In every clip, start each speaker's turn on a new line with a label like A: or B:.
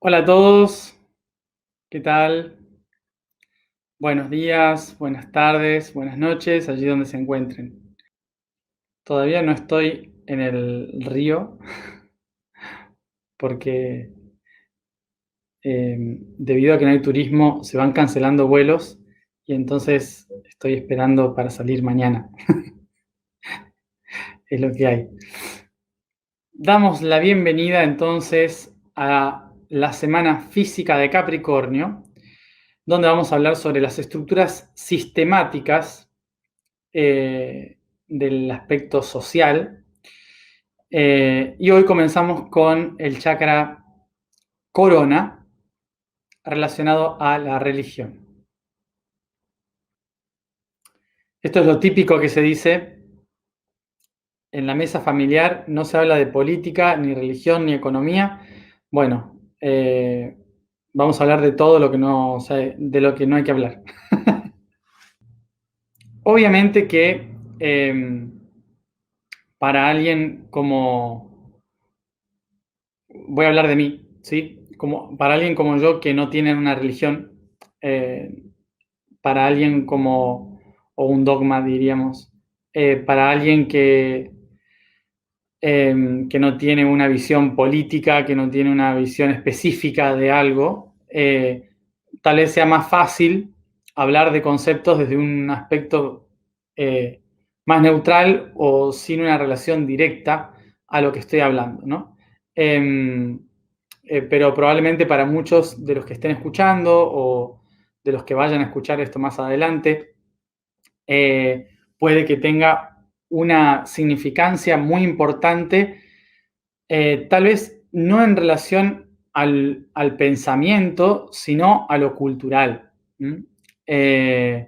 A: Hola a todos, ¿qué tal? Buenos días, buenas tardes, buenas noches, allí donde se encuentren. Todavía no estoy en el río porque debido a que no hay turismo se van cancelando vuelos y entonces estoy esperando para salir mañana. Es lo que hay. Damos la bienvenida entonces a la semana física de Capricornio, donde vamos a hablar sobre las estructuras sistemáticas del aspecto social. Y hoy comenzamos con el chakra corona relacionado a la religión. Esto es lo típico que se dice en la mesa familiar, no se habla de política, ni religión, ni economía. Bueno, vamos a hablar de todo lo que no, o sea, de lo que no hay que hablar. Obviamente que para alguien como, voy a hablar de mí, ¿sí? Como, para alguien como yo que no tiene una religión, eh, para alguien como, o un dogma diríamos, para alguien que no tiene una visión política, que no tiene una visión específica de algo, tal vez sea más fácil hablar de conceptos desde un aspecto más neutral o sin una relación directa a lo que estoy hablando, ¿no? Pero probablemente para muchos de los que estén escuchando o de los que vayan a escuchar esto más adelante, puede que tenga una significancia muy importante, tal vez no en relación al pensamiento, sino a lo cultural. Eh,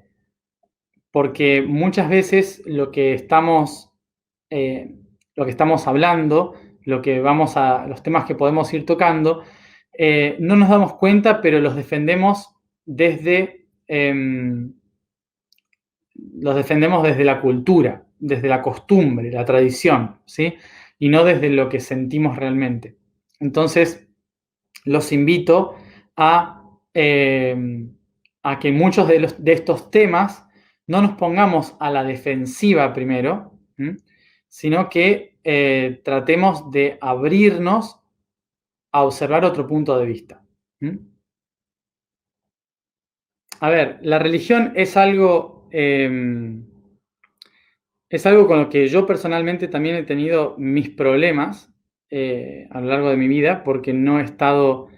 A: Porque muchas veces eh, lo que estamos hablando, los temas que podemos ir tocando, no nos damos cuenta, pero los defendemos desde la cultura, desde la costumbre, la tradición, ¿sí? Y no desde lo que sentimos realmente. Entonces, los invito a, eh, a que muchos de estos temas no nos pongamos a la defensiva primero, sino que tratemos de abrirnos a observar otro punto de vista. A ver, la religión es algo con lo que yo personalmente también he tenido mis problemas a lo largo de mi vida, porque no he estado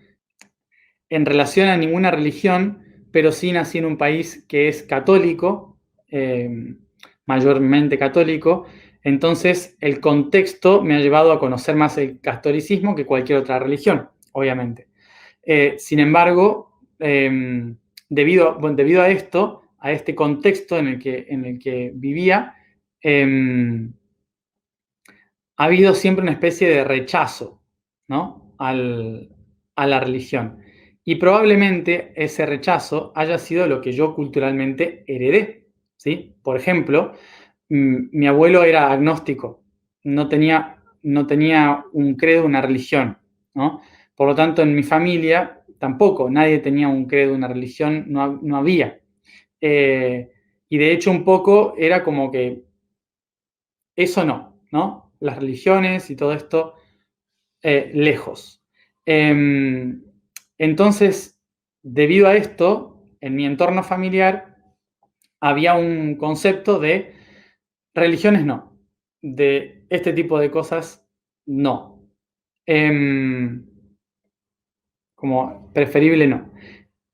A: en relación a ninguna religión, pero sí nací en un país que es católico, mayormente católico. Entonces el contexto me ha llevado a conocer más el catolicismo que cualquier otra religión, obviamente. Sin embargo, debido a esto, a este contexto en el que vivía, ha habido siempre una especie de rechazo, ¿no? A la religión. Y probablemente ese rechazo haya sido lo que yo culturalmente heredé, ¿sí? Por ejemplo, mi abuelo era agnóstico, no tenía un credo, una religión, ¿no? Por lo tanto, en mi familia tampoco, nadie tenía un credo, una religión, no había. Y de hecho un poco era como que eso ¿no? Las religiones y todo esto, lejos. Entonces, debido a esto, en mi entorno familiar había un concepto de religiones no, de este tipo de cosas no. Em, Como preferible no.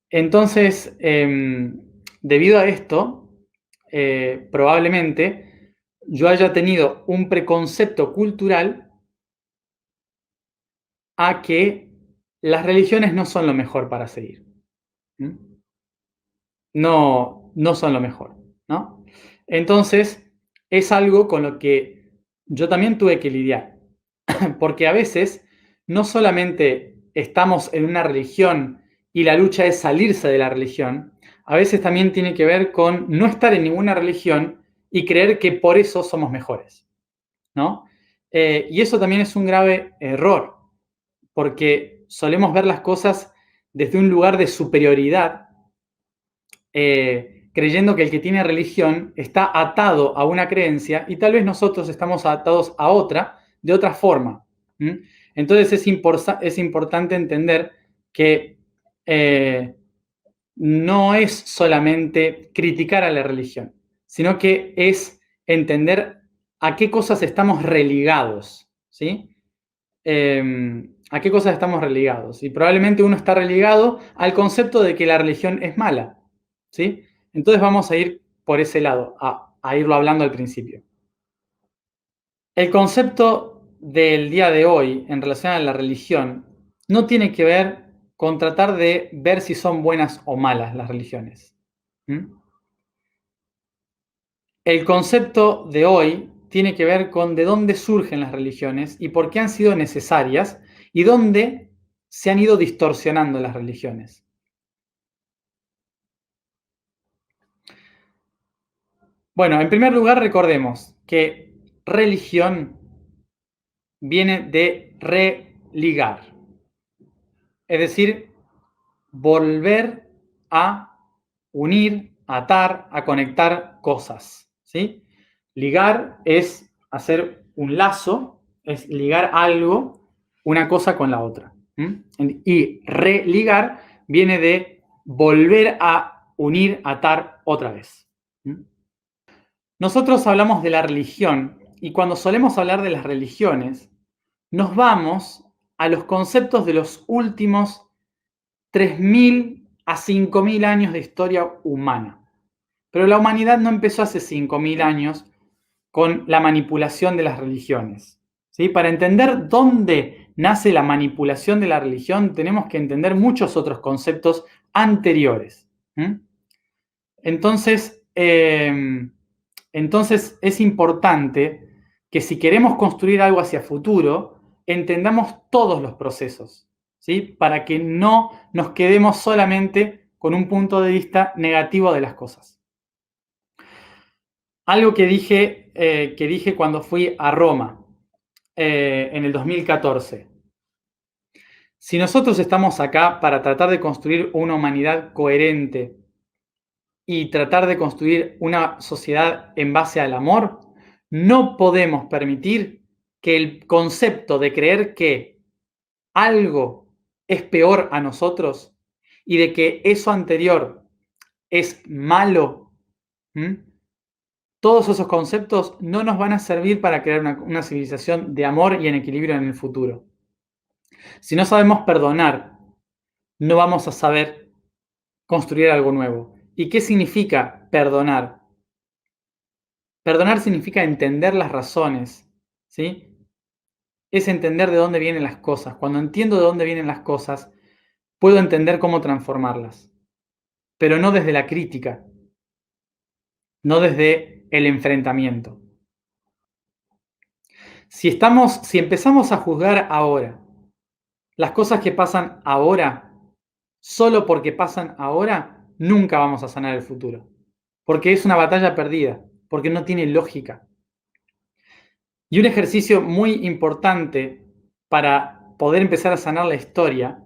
A: Entonces, debido a esto, probablemente yo haya tenido un preconcepto cultural a que las religiones no son lo mejor para seguir. No son lo mejor, ¿no? Entonces, es algo con lo que yo también tuve que lidiar, porque a veces no solamente estamos en una religión y la lucha es salirse de la religión, a veces también tiene que ver con no estar en ninguna religión y creer que por eso somos mejores, ¿no? Y eso también es un grave error, porque solemos ver las cosas desde un lugar de superioridad, creyendo que el que tiene religión está atado a una creencia y tal vez nosotros estamos atados a otra de otra forma. Entonces es importante entender que no es solamente criticar a la religión, sino que es entender a qué cosas estamos religados, ¿sí? A qué cosas estamos religados. Y probablemente uno está religado al concepto de que la religión es mala, ¿sí? Entonces vamos a ir por ese lado, a irlo hablando al principio. El concepto del día de hoy en relación a la religión no tiene que ver con tratar de ver si son buenas o malas las religiones. El concepto de hoy tiene que ver con de dónde surgen las religiones y por qué han sido necesarias y dónde se han ido distorsionando las religiones. Bueno, en primer lugar recordemos que religión viene de religar, es decir, volver a unir, atar, a conectar cosas, ¿sí? Ligar es hacer un lazo, es ligar algo, una cosa con la otra. Y religar viene de volver a unir, atar otra vez. Nosotros hablamos de la religión y cuando solemos hablar de las religiones, nos vamos a los conceptos de los últimos 3.000 a 5.000 años de historia humana. Pero la humanidad no empezó hace 5.000 años con la manipulación de las religiones. ¿Sí? Para entender dónde nace la manipulación de la religión, tenemos que entender muchos otros conceptos anteriores. Entonces es importante que si queremos construir algo hacia futuro, entendamos todos los procesos, ¿sí? Para que no nos quedemos solamente con un punto de vista negativo de las cosas. Algo que dije cuando fui a Roma en el 2014. Si nosotros estamos acá para tratar de construir una humanidad coherente y tratar de construir una sociedad en base al amor, no podemos permitir que el concepto de creer que algo es peor a nosotros y de que eso anterior es malo, todos esos conceptos no nos van a servir para crear una civilización de amor y en equilibrio en el futuro. Si no sabemos perdonar, no vamos a saber construir algo nuevo. ¿Y qué significa perdonar? Perdonar significa entender las razones, ¿sí? Es entender de dónde vienen las cosas. Cuando entiendo de dónde vienen las cosas, puedo entender cómo transformarlas. Pero no desde la crítica, no desde el enfrentamiento. Si empezamos a juzgar ahora las cosas que pasan ahora, solo porque pasan ahora, nunca vamos a sanar el futuro. Porque es una batalla perdida, porque no tiene lógica. Y un ejercicio muy importante para poder empezar a sanar la historia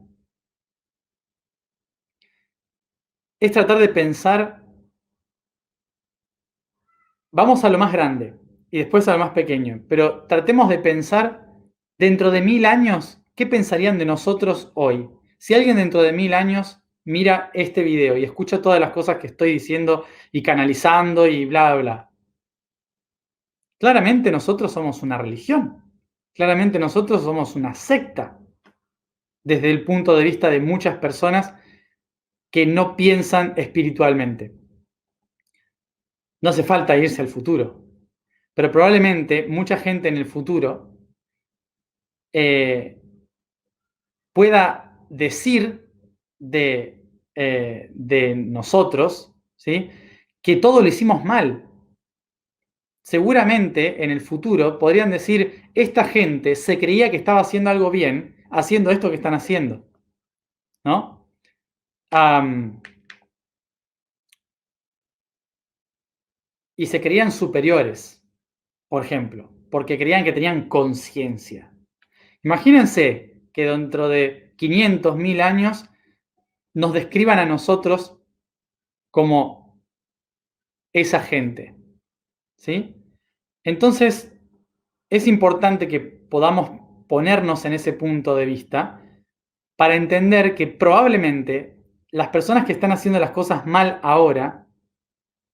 A: es tratar de pensar, vamos a lo más grande y después a lo más pequeño, pero tratemos de pensar dentro de 1.000 años, ¿qué pensarían de nosotros hoy? Si alguien dentro de 1.000 años mira este video y escucha todas las cosas que estoy diciendo y canalizando y bla, bla, bla, claramente nosotros somos una religión, claramente nosotros somos una secta, desde el punto de vista de muchas personas que no piensan espiritualmente. No hace falta irse al futuro, pero probablemente mucha gente en el futuro pueda decir de nosotros, ¿sí?, que todo lo hicimos mal. Seguramente en el futuro podrían decir, esta gente se creía que estaba haciendo algo bien haciendo esto que están haciendo, ¿no? Y se creían superiores, por ejemplo, porque creían que tenían conciencia. Imagínense que dentro de 500, 1000 años nos describan a nosotros como esa gente, ¿sí? Entonces, es importante que podamos ponernos en ese punto de vista para entender que probablemente las personas que están haciendo las cosas mal ahora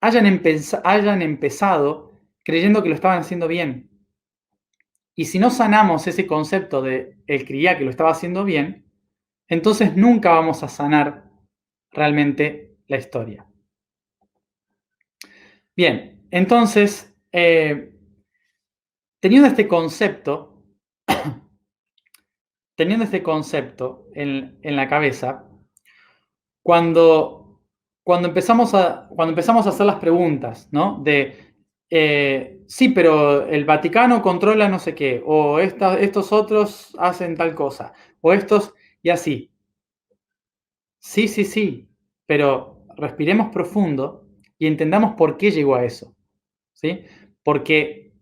A: hayan empezado creyendo que lo estaban haciendo bien. Y si no sanamos ese concepto de él creía que lo estaba haciendo bien, entonces nunca vamos a sanar realmente la historia. Bien, entonces, teniendo este concepto, en la cabeza, cuando, cuando empezamos a hacer las preguntas, ¿no? Sí, pero el Vaticano controla no sé qué, o estos otros hacen tal cosa, o estos, y así. Sí, sí, sí, pero respiremos profundo y entendamos por qué llegó a eso, ¿sí? Porque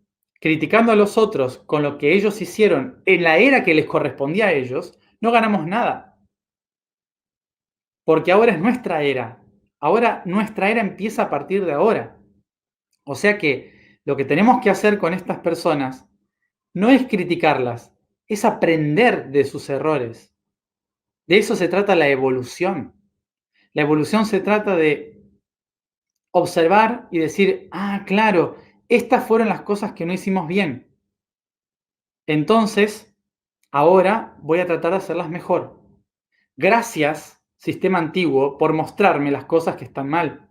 A: criticando a los otros con lo que ellos hicieron en la era que les correspondía a ellos, no ganamos nada. Porque ahora es nuestra era. Ahora nuestra era empieza a partir de ahora. O sea que lo que tenemos que hacer con estas personas no es criticarlas, es aprender de sus errores. De eso se trata la evolución. La evolución se trata de observar y decir, ah, claro, estas fueron las cosas que no hicimos bien. Entonces, ahora voy a tratar de hacerlas mejor. Gracias, sistema antiguo, por mostrarme las cosas que están mal.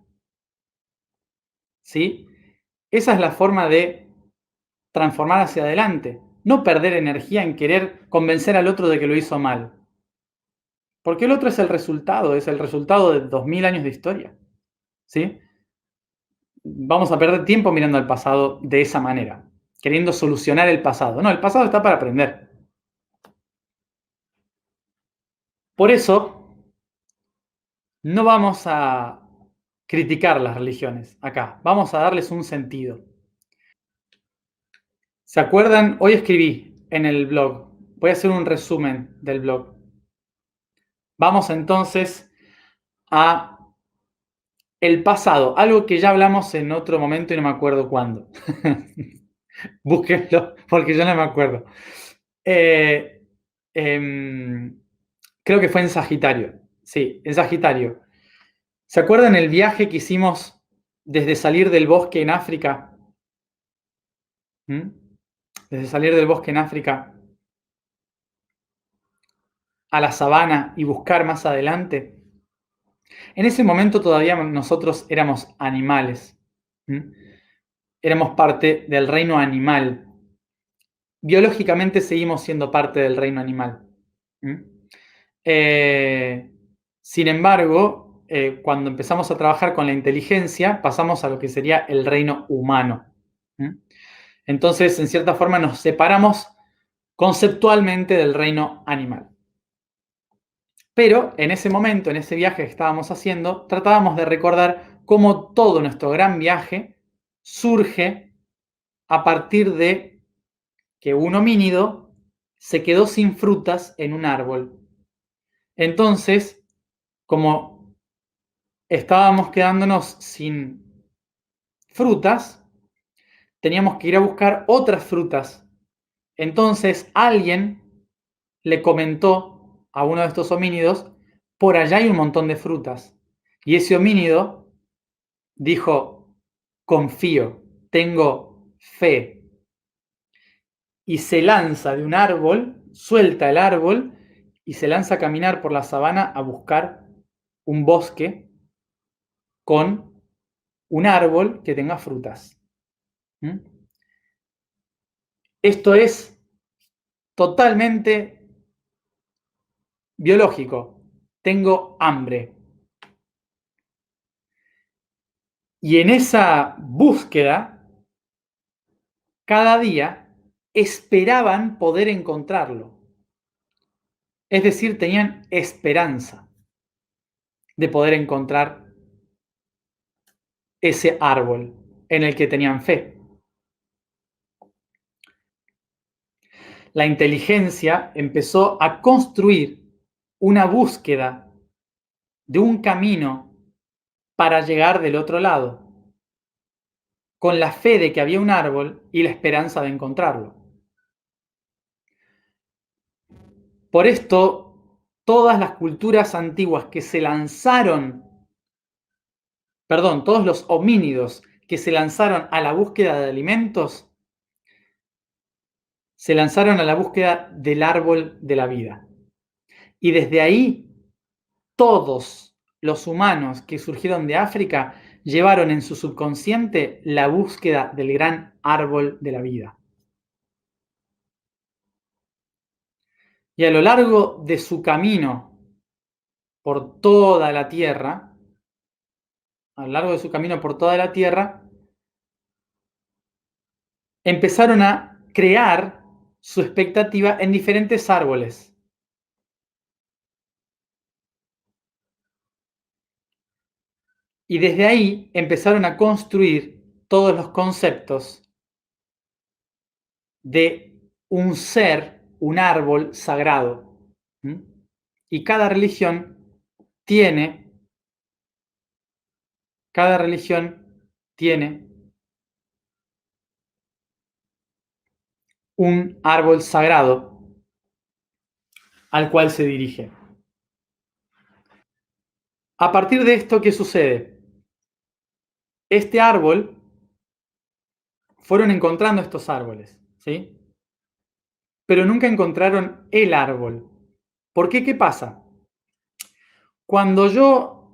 A: ¿Sí? Esa es la forma de transformar hacia adelante. No perder energía en querer convencer al otro de que lo hizo mal. Porque el otro es el resultado de 2000 años de historia. ¿Sí? Vamos a perder tiempo mirando al pasado de esa manera, queriendo solucionar el pasado. No, el pasado está para aprender. Por eso, no vamos a criticar las religiones acá, vamos a darles un sentido. ¿Se acuerdan? Hoy escribí en el blog, voy a hacer un resumen del blog. Vamos entonces a el pasado, algo que ya hablamos en otro momento y no me acuerdo cuándo. Búsquenlo, porque yo no me acuerdo. Eh, em, Creo que fue en Sagitario. Sí, en Sagitario. ¿Se acuerdan el viaje que hicimos desde salir del bosque en África? ¿Mm? Desde salir del bosque en África a la sabana y buscar más adelante. En ese momento todavía nosotros éramos animales. ¿Mm? Éramos parte del reino animal. Biológicamente seguimos siendo parte del reino animal. ¿Mm? Sin embargo, cuando empezamos a trabajar con la inteligencia, pasamos a lo que sería el reino humano. ¿Mm? Entonces, en cierta forma, nos separamos conceptualmente del reino animal. Pero en ese momento, en ese viaje que estábamos haciendo, tratábamos de recordar cómo todo nuestro gran viaje surge a partir de que un homínido se quedó sin frutas en un árbol. Entonces, como estábamos quedándonos sin frutas, teníamos que ir a buscar otras frutas. Entonces, alguien le comentó a uno de estos homínidos, por allá hay un montón de frutas. Y ese homínido dijo, confío, tengo fe. Y se lanza de un árbol, suelta el árbol y se lanza a caminar por la sabana a buscar un bosque con un árbol que tenga frutas. ¿Mm? Esto es totalmente biológico. Tengo hambre. Y en esa búsqueda, cada día esperaban poder encontrarlo. Es decir, tenían esperanza de poder encontrar ese árbol en el que tenían fe. La inteligencia empezó a construir una búsqueda de un camino para llegar del otro lado, con la fe de que había un árbol y la esperanza de encontrarlo. Por esto, todas las culturas antiguas que se lanzaron, perdón, todos los homínidos que se lanzaron a la búsqueda de alimentos, se lanzaron a la búsqueda del árbol de la vida. Y desde ahí, todos los humanos que surgieron de África llevaron en su subconsciente la búsqueda del gran árbol de la vida. Y a lo largo de su camino por toda la tierra, empezaron a crear su expectativa en diferentes árboles. Y desde ahí empezaron a construir todos los conceptos de un ser, un árbol sagrado. Y cada religión tiene un árbol sagrado al cual se dirige. A partir de esto, ¿qué sucede? Este árbol, fueron encontrando estos árboles, ¿sí? Pero nunca encontraron el árbol. ¿Por qué? ¿Qué pasa? Cuando yo,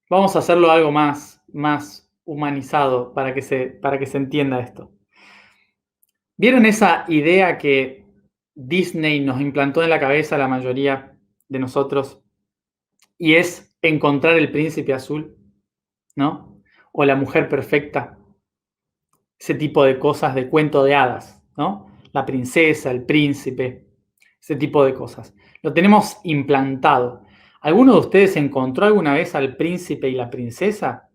A: vamos a hacerlo algo más humanizado para que se entienda esto. ¿Vieron esa idea que Disney nos implantó en la cabeza a la mayoría de nosotros? Y es encontrar el príncipe azul, ¿no? O la mujer perfecta. Ese tipo de cosas de cuento de hadas, ¿no? La princesa, el príncipe, ese tipo de cosas. Lo tenemos implantado. ¿Alguno de ustedes encontró alguna vez al príncipe y la princesa?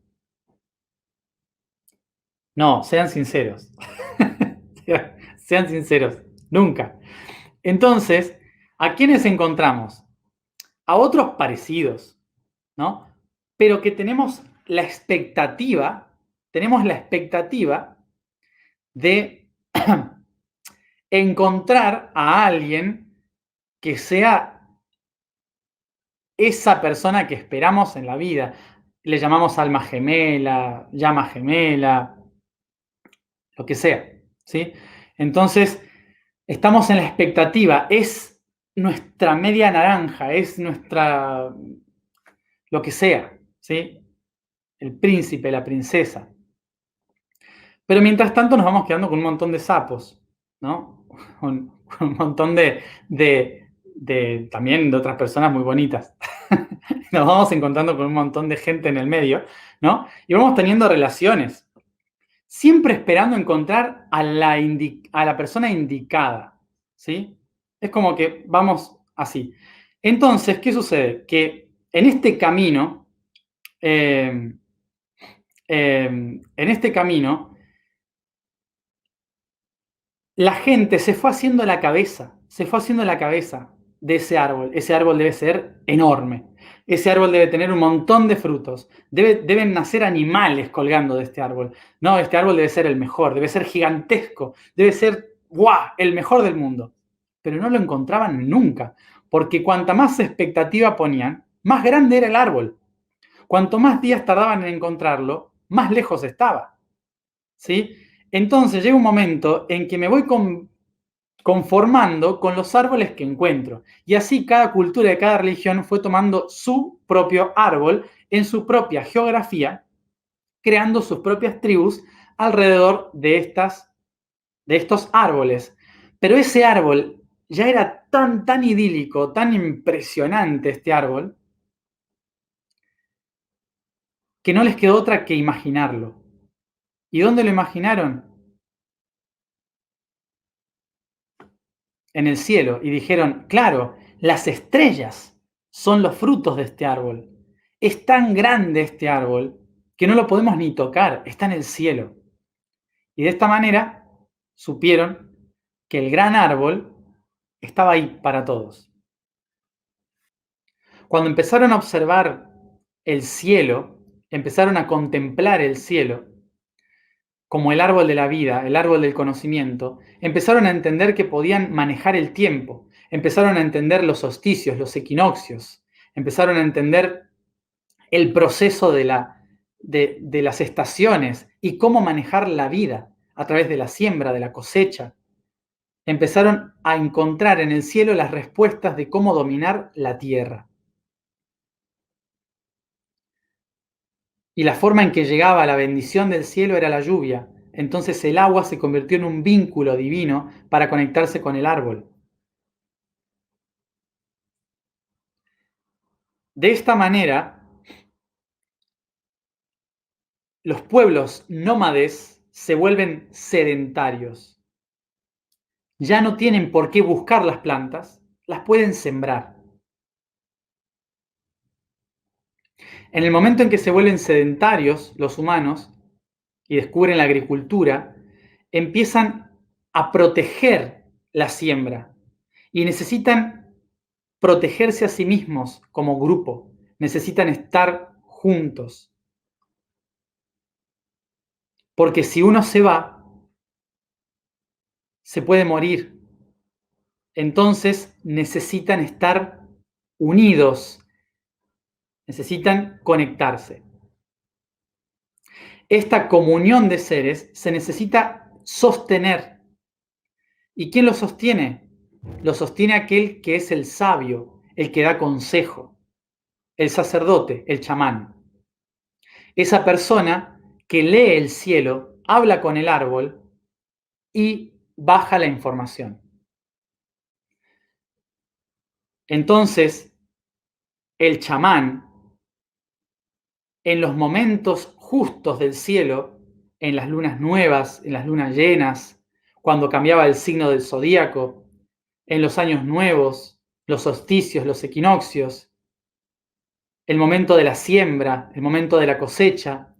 A: No, sean sinceros. Sean sinceros, nunca. Entonces, ¿a quiénes encontramos? A otros parecidos, ¿no? Pero que tenemos la expectativa de encontrar a alguien que sea esa persona que esperamos en la vida. Le llamamos alma gemela, llama gemela, lo que sea, ¿sí? Entonces, estamos en la expectativa, es nuestra media naranja, es nuestra, lo que sea, ¿sí? El príncipe, la princesa. Pero mientras tanto nos vamos quedando con un montón de sapos, ¿no? Con un montón también de otras personas muy bonitas. Nos vamos encontrando con un montón de gente en el medio, ¿no? Y vamos teniendo relaciones, siempre esperando encontrar a la persona indicada, ¿sí? Es como que vamos así. Entonces, ¿qué sucede? Que en este camino, la gente se fue haciendo la cabeza de ese árbol. Ese árbol debe ser enorme. Ese árbol debe tener un montón de frutos. Deben nacer animales colgando de este árbol. No, este árbol debe ser el mejor, debe ser gigantesco, debe ser, ¡guau!, el mejor del mundo. Pero no lo encontraban nunca, porque cuanta más expectativa ponían, más grande era el árbol. Cuanto más días tardaban en encontrarlo, más lejos estaba, ¿sí? Entonces llega un momento en que me voy conformando con los árboles que encuentro. Y así cada cultura de cada religión fue tomando su propio árbol en su propia geografía, creando sus propias tribus alrededor de estos árboles. Pero ese árbol ya era tan idílico, tan impresionante este árbol, que no les quedó otra que imaginarlo. ¿Y dónde lo imaginaron? En el cielo. Y dijeron, claro, las estrellas son los frutos de este árbol. Es tan grande este árbol que no lo podemos ni tocar, está en el cielo. Y de esta manera supieron que el gran árbol estaba ahí para todos. Cuando empezaron a observar el cielo, empezaron a contemplar el cielo como el árbol de la vida, el árbol del conocimiento, empezaron a entender que podían manejar el tiempo, empezaron a entender los solsticios, los equinoccios, empezaron a entender el proceso de las estaciones y cómo manejar la vida a través de la siembra, de la cosecha. Empezaron a encontrar en el cielo las respuestas de cómo dominar la tierra. Y la forma en que llegaba la bendición del cielo era la lluvia. Entonces el agua se convirtió en un vínculo divino para conectarse con el árbol. De esta manera, los pueblos nómades se vuelven sedentarios. Ya no tienen por qué buscar las plantas, las pueden sembrar. En el momento en que se vuelven sedentarios los humanos y descubren la agricultura, empiezan a proteger la siembra y necesitan protegerse a sí mismos como grupo, necesitan estar juntos. Porque si uno se va, se puede morir. Entonces necesitan estar unidos, necesitan conectarse. Esta comunión de seres se necesita sostener. ¿Y quién lo sostiene? Lo sostiene aquel que es el sabio, el que da consejo, el sacerdote, el chamán. Esa persona que lee el cielo, habla con el árbol y baja la información. Entonces, el chamán, en los momentos justos del cielo, en las lunas nuevas, en las lunas llenas, cuando cambiaba el signo del zodíaco, en los años nuevos, los solsticios, los equinoccios, el momento de la siembra, el momento de la cosecha,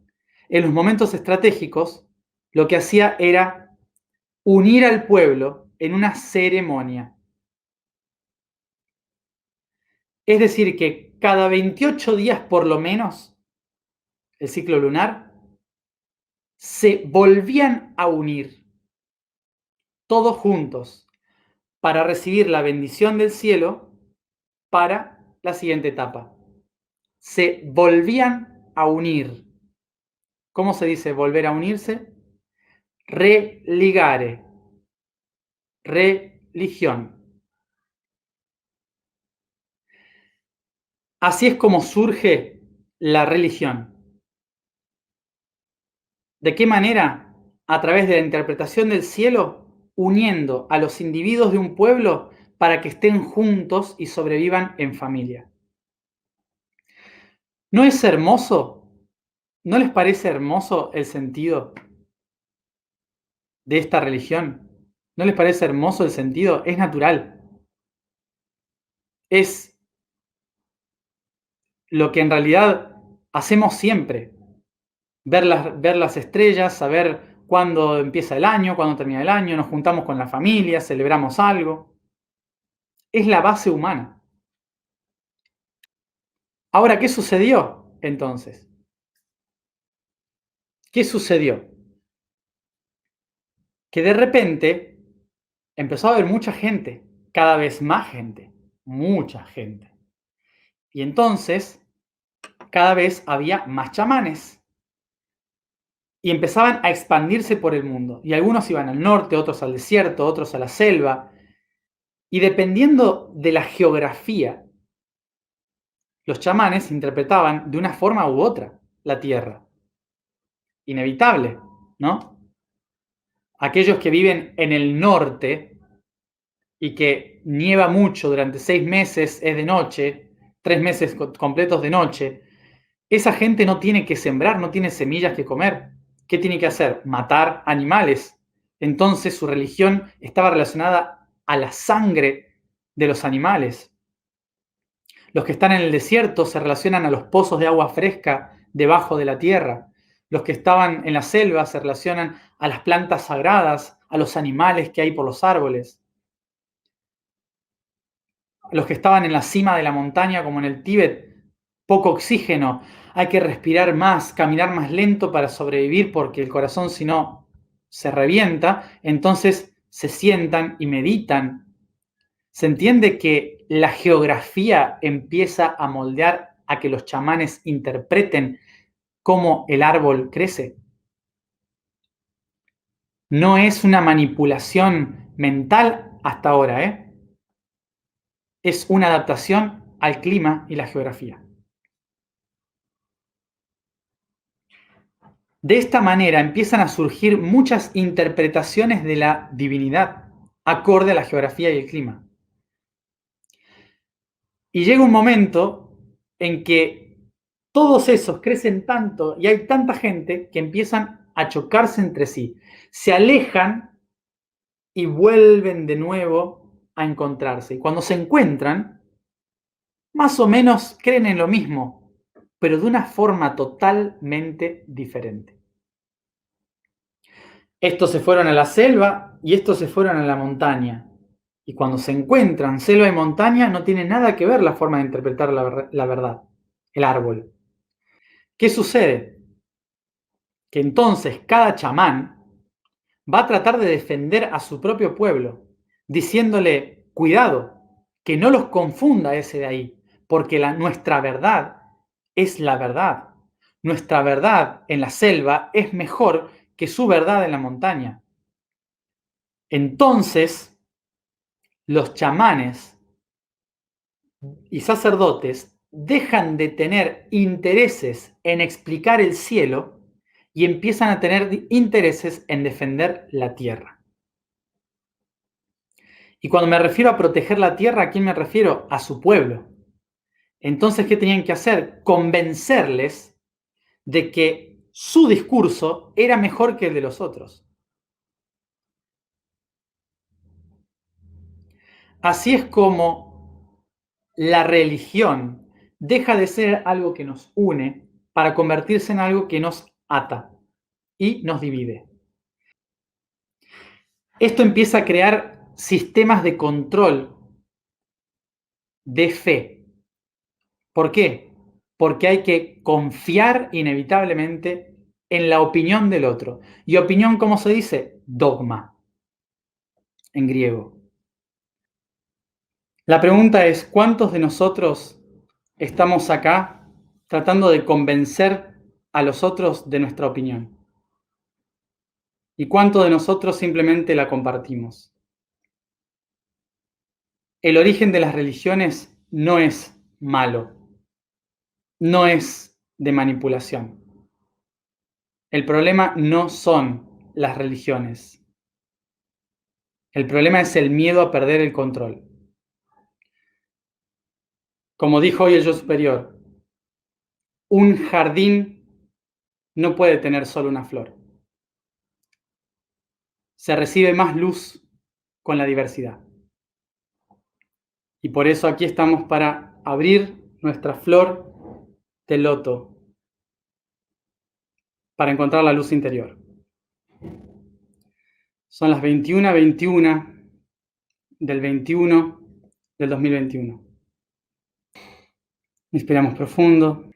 A: en los momentos estratégicos, lo que hacía era unir al pueblo en una ceremonia. Es decir, que cada 28 días por lo menos, el ciclo lunar, se volvían a unir todos juntos para recibir la bendición del cielo para la siguiente etapa. Se volvían a unir. ¿Cómo se dice volver a unirse? Religare. Religión. Así es como surge la religión. ¿De qué manera? A través de la interpretación del cielo, uniendo a los individuos de un pueblo para que estén juntos y sobrevivan en familia. ¿No es hermoso? ¿No les parece hermoso el sentido de esta religión? ¿No les parece hermoso el sentido? Es natural. Es lo que en realidad hacemos siempre. Ver las estrellas, saber cuándo empieza el año, cuándo termina el año, nos juntamos con la familia, celebramos algo. Es la base humana. Ahora, ¿qué sucedió entonces? ¿Qué sucedió? Que de repente empezó a haber mucha gente, cada vez más gente, mucha gente. Y entonces, cada vez había más chamanes. Y empezaban a expandirse por el mundo. Y algunos iban al norte, otros al desierto, otros a la selva. Y dependiendo de la geografía, los chamanes interpretaban de una forma u otra la tierra. Inevitable, ¿no? Aquellos que viven en el norte y que nieva mucho durante 6 meses, es de noche, 3 meses completos de noche, esa gente no tiene que sembrar, no tiene semillas que comer. ¿Qué tiene que hacer? Matar animales. Entonces su religión estaba relacionada a la sangre de los animales. Los que están en el desierto se relacionan a los pozos de agua fresca debajo de la tierra. Los que estaban en la selva se relacionan a las plantas sagradas, a los animales que hay por los árboles. los que estaban en la cima de la montaña, como en el Tíbet, poco oxígeno, hay que respirar más, caminar más lento para sobrevivir porque el corazón si no se revienta, entonces se sientan y meditan. Se entiende que la geografía empieza a moldear a que los chamanes interpreten cómo el árbol crece. No es una manipulación mental hasta ahora, es una adaptación al clima y la geografía. De esta manera empiezan a surgir muchas interpretaciones de la divinidad, acorde a la geografía y el clima. Y llega un momento en que todos esos crecen tanto y hay tanta gente que empiezan a chocarse entre sí. Se alejan y vuelven de nuevo a encontrarse. Y cuando se encuentran, más o menos creen en lo mismo, pero de una forma totalmente diferente. Estos se fueron a la selva y estos se fueron a la montaña. Y cuando se encuentran selva y montaña, no tiene nada que ver la forma de interpretar la verdad, el árbol. ¿Qué sucede? Que entonces cada chamán va a tratar de defender a su propio pueblo, diciéndole, cuidado, que no los confunda ese de ahí, porque nuestra verdad es la verdad. Nuestra verdad en la selva es mejor que su verdad en la montaña. Entonces, los chamanes y sacerdotes dejan de tener intereses en explicar el cielo y empiezan a tener intereses en defender la tierra. Y cuando me refiero a proteger la tierra, ¿a quién me refiero? A su pueblo. Entonces, ¿qué tenían que hacer? Convencerles de que su discurso era mejor que el de los otros. Así es como la religión deja de ser algo que nos une para convertirse en algo que nos ata y nos divide. Esto empieza a crear sistemas de control de fe. ¿Por qué? Porque hay que confiar inevitablemente en la opinión del otro. Y opinión, ¿cómo se dice? Dogma, en griego. La pregunta es, ¿cuántos de nosotros estamos acá tratando de convencer a los otros de nuestra opinión? ¿Y cuántos de nosotros simplemente la compartimos? El origen de las religiones no es malo, no es de manipulación. El problema no son las religiones. El problema es el miedo a perder el control. Como dijo hoy el yo superior, un jardín no puede tener solo una flor. Se recibe más luz con la diversidad. Y por eso aquí estamos para abrir nuestra flor de loto, para encontrar la luz interior. Son las 21:21 del 21 del 2021. Inspiramos profundo.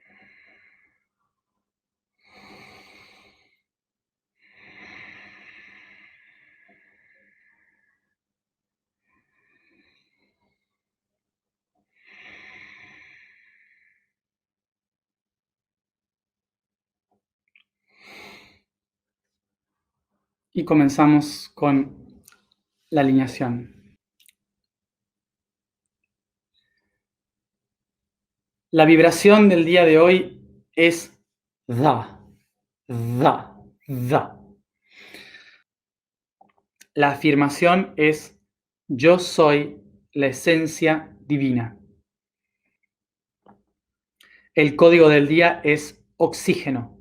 A: Y comenzamos con la alineación. La vibración del día de hoy es Da, Da, Da. La afirmación es yo soy la esencia divina. El código del día es oxígeno.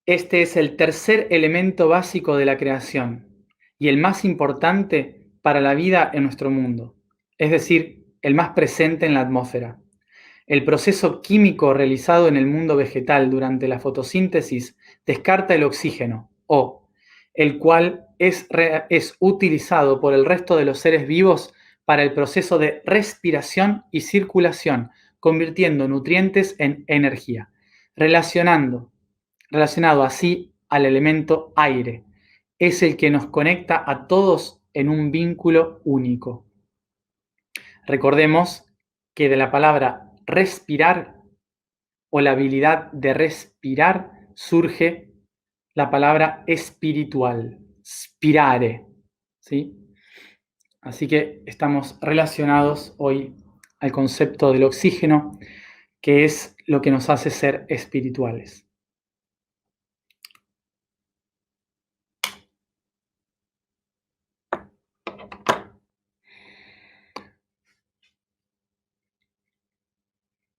A: Este es el tercer elemento básico de la creación y el más importante para la vida en nuestro mundo, es decir, el más presente en la atmósfera. El proceso químico realizado en el mundo vegetal durante la fotosíntesis descarta el oxígeno, O, el cual es utilizado por el resto de los seres vivos para el proceso de respiración y circulación, convirtiendo nutrientes en energía, relacionado así al elemento aire. Es el que nos conecta a todos en un vínculo único. Recordemos que de la palabra respirar o la habilidad de respirar surge la palabra espiritual, spirare, ¿sí? Así que estamos relacionados hoy al concepto del oxígeno, que es lo que nos hace ser espirituales.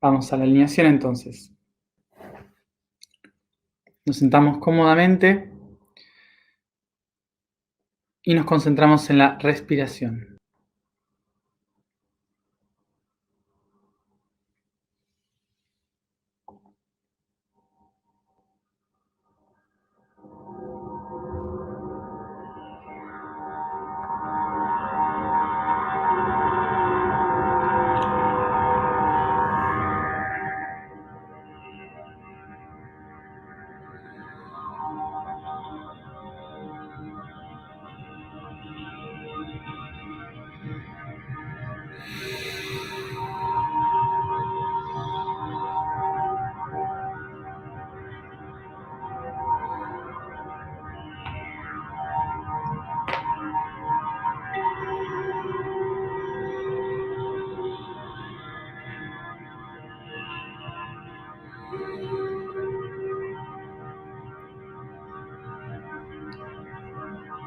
A: Vamos a la alineación entonces. Nos sentamos cómodamente y nos concentramos en la respiración.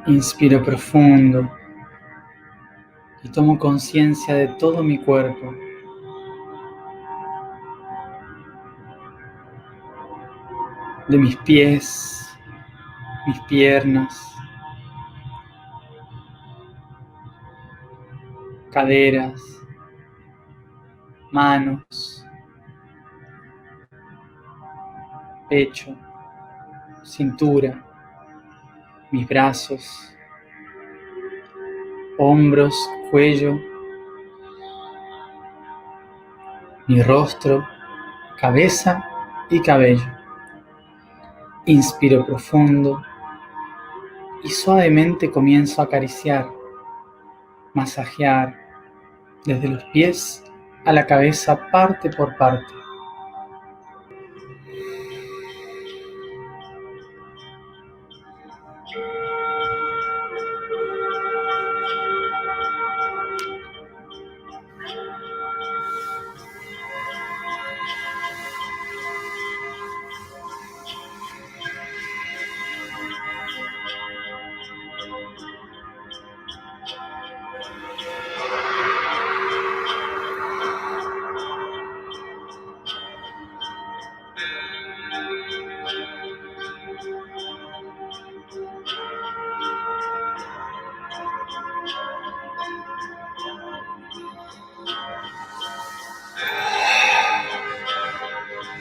A: Inspiro profundo y tomo conciencia de todo mi cuerpo, de mis pies, mis piernas, caderas, manos, pecho, cintura, mis brazos, hombros, cuello, mi rostro, cabeza y cabello. Inspiro profundo y suavemente comienzo a acariciar, masajear desde los pies a la cabeza parte por parte.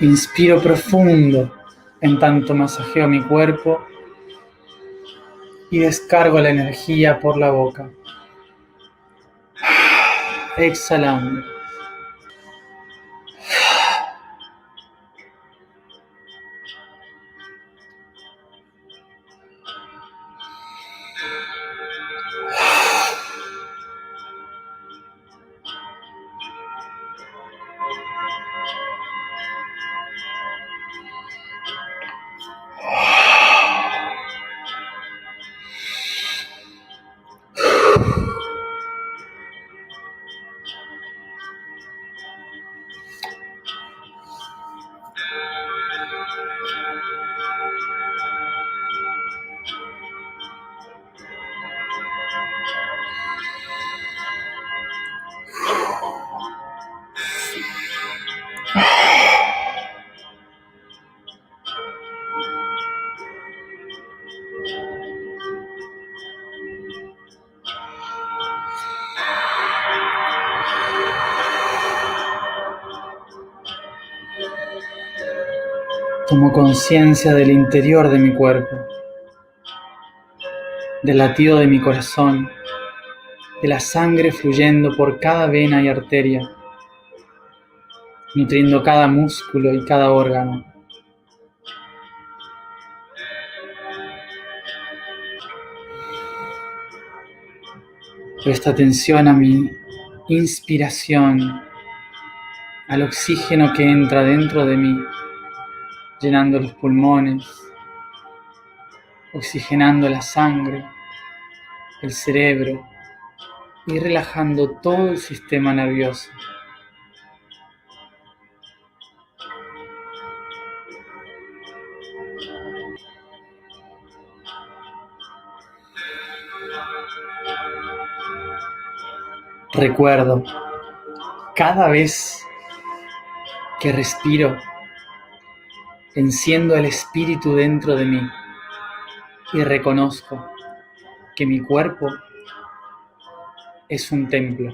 A: Inspiro profundo en tanto masajeo mi cuerpo y descargo la energía por la boca. Exhalando. Tomo conciencia del interior de mi cuerpo, del latido de mi corazón, de la sangre fluyendo por cada vena y arteria, nutriendo cada músculo y cada órgano. Presta atención a mi inspiración, al oxígeno que entra dentro de mí, llenando los pulmones, oxigenando la sangre, el cerebro y relajando todo el sistema nervioso. Recuerdo, cada vez que respiro, enciendo el espíritu dentro de mí y reconozco que mi cuerpo es un templo.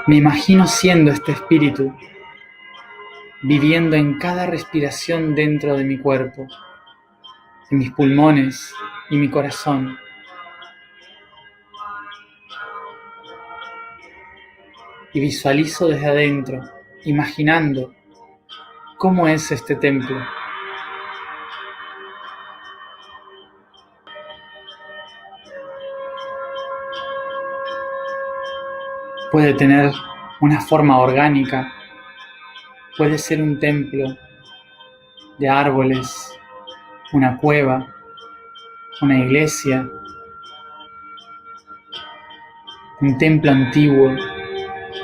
A: Me imagino siendo este espíritu, viviendo en cada respiración dentro de mi cuerpo, en mis pulmones y mi corazón. Y visualizo desde adentro, imaginando cómo es este templo. Puede tener una forma orgánica, puede ser un templo de árboles, una cueva, una iglesia, un templo antiguo,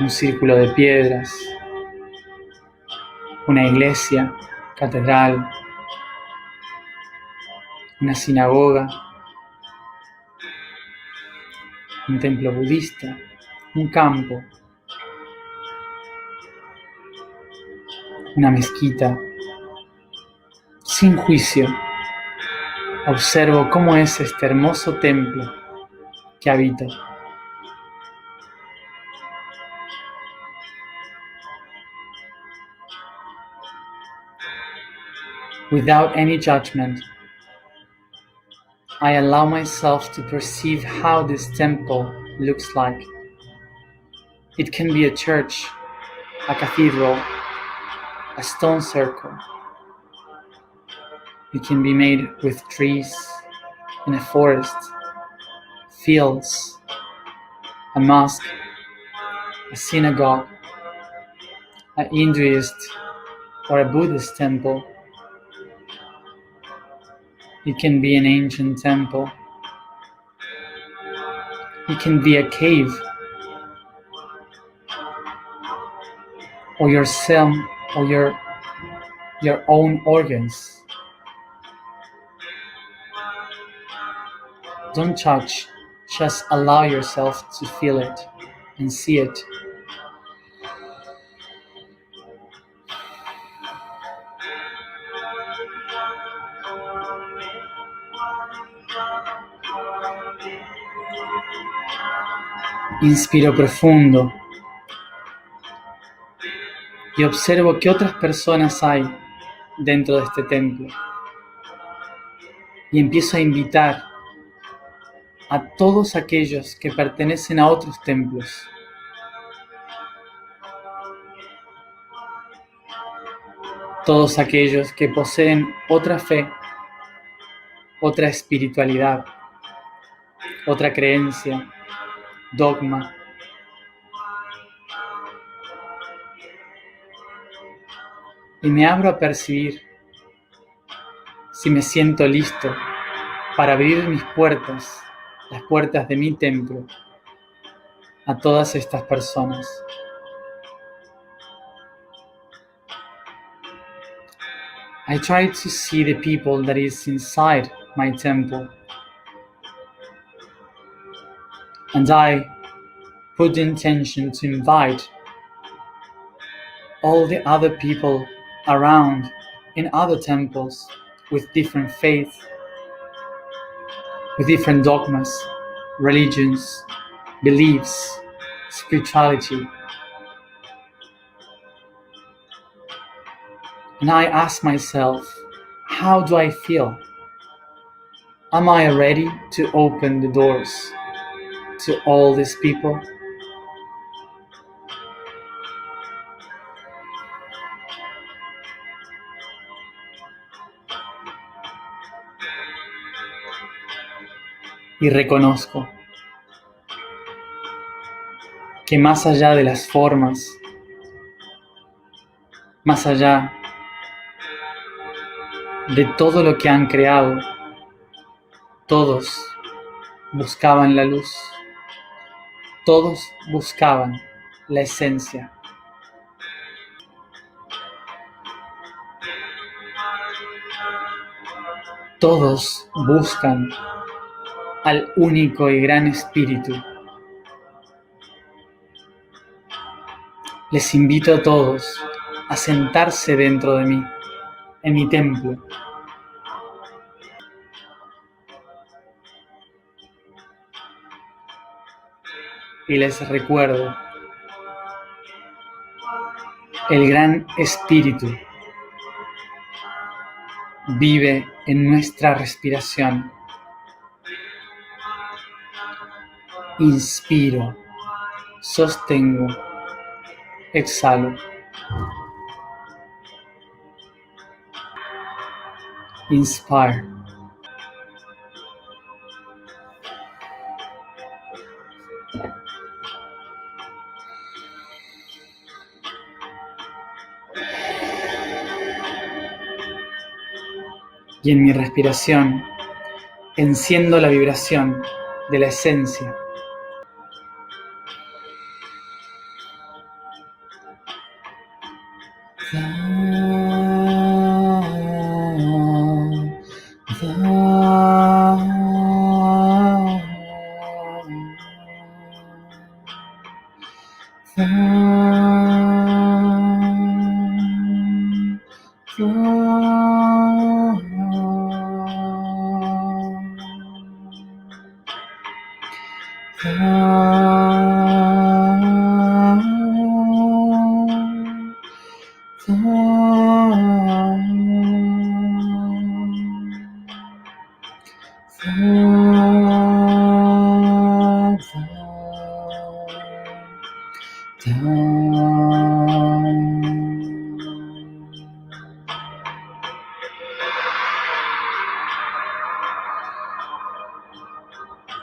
A: un círculo de piedras, una iglesia, catedral, una sinagoga, un templo budista, un campo, una mezquita. Sin juicio, observo cómo es este hermoso templo que habito. Without any judgment, I allow myself to perceive how this temple looks like. It can be a church, a cathedral, a stone circle. It can be made with trees, in a forest, fields, a mosque, a synagogue, a Hinduist or a Buddhist temple. It can be an ancient temple. It can be a cave, or your cell, or your own organs. Don't judge, just allow yourself to feel it and see it. Inspiro profundo y observo qué otras personas hay dentro de este templo. Y empiezo a invitar a todos aquellos que pertenecen a otros templos. Todos aquellos que poseen otra fe, otra espiritualidad, otra creencia, dogma. Y me abro a percibir si me siento listo para abrir mis puertas, las puertas de mi templo, a todas estas personas. I try to see the people that is inside my temple, and I put the intention to invite all the other people around in other temples with different faith, with different dogmas, religions, beliefs, spirituality. And I ask myself, how do I feel? Am I ready to open the doors to all these people? Y reconozco que más allá de las formas, más allá de todo lo que han creado, todos buscaban la luz, todos buscaban la esencia. Todos buscan al único y gran espíritu. Les invito a todos a sentarse dentro de mí, en mi templo. Y les recuerdo, el gran espíritu vive en nuestra respiración. Inspiro, sostengo, exhalo. Inspire. Y en mi respiración enciendo la vibración de la esencia.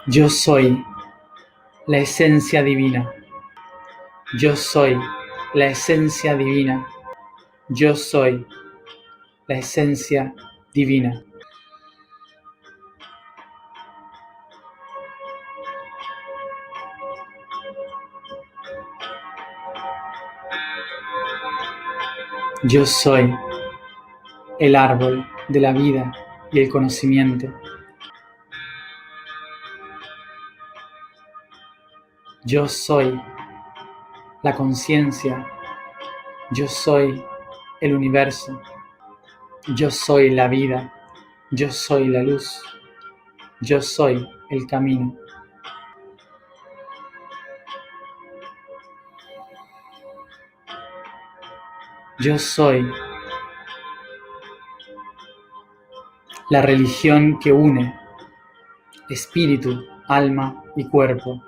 A: Yo soy la esencia divina. Yo soy la esencia divina. Yo soy la esencia divina. Yo soy el árbol de la vida y el conocimiento. Yo soy la conciencia. Yo soy el universo. Yo soy la vida. Yo soy la luz. Yo soy el camino. Yo soy la religión que une espíritu, alma y cuerpo.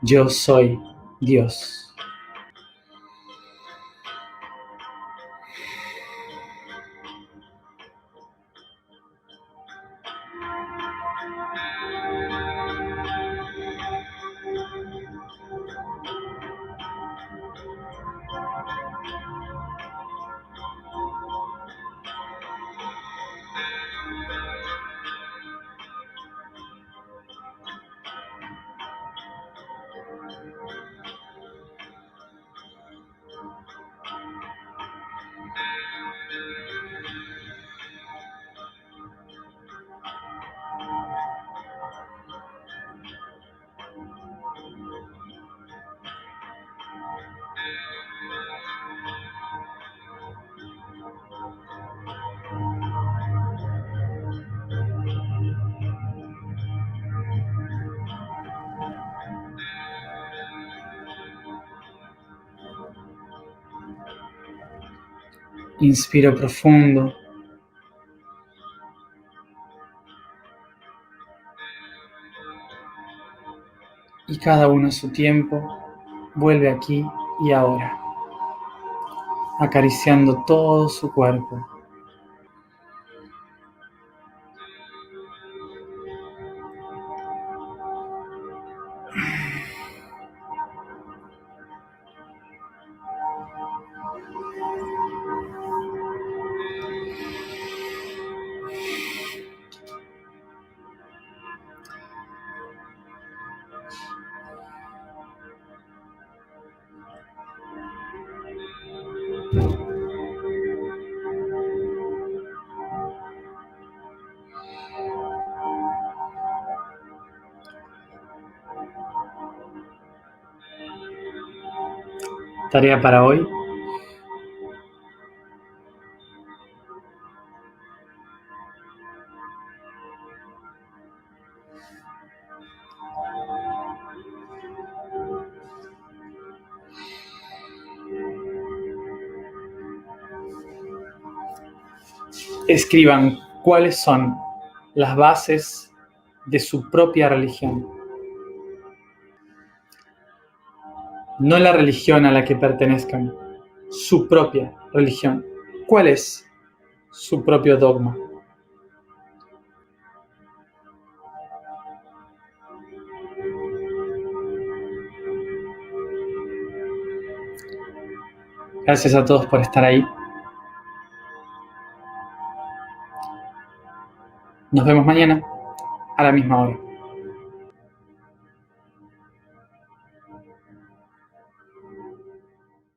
A: Yo soy Dios. Inspiro profundo. Y cada uno a su tiempo vuelve aquí y ahora, acariciando todo su cuerpo. Tarea para hoy: escriban cuáles son las bases de su propia religión. No la religión a la que pertenezcan, su propia religión. ¿Cuál es su propio dogma? Gracias a todos por estar ahí. Nos vemos mañana a la misma hora.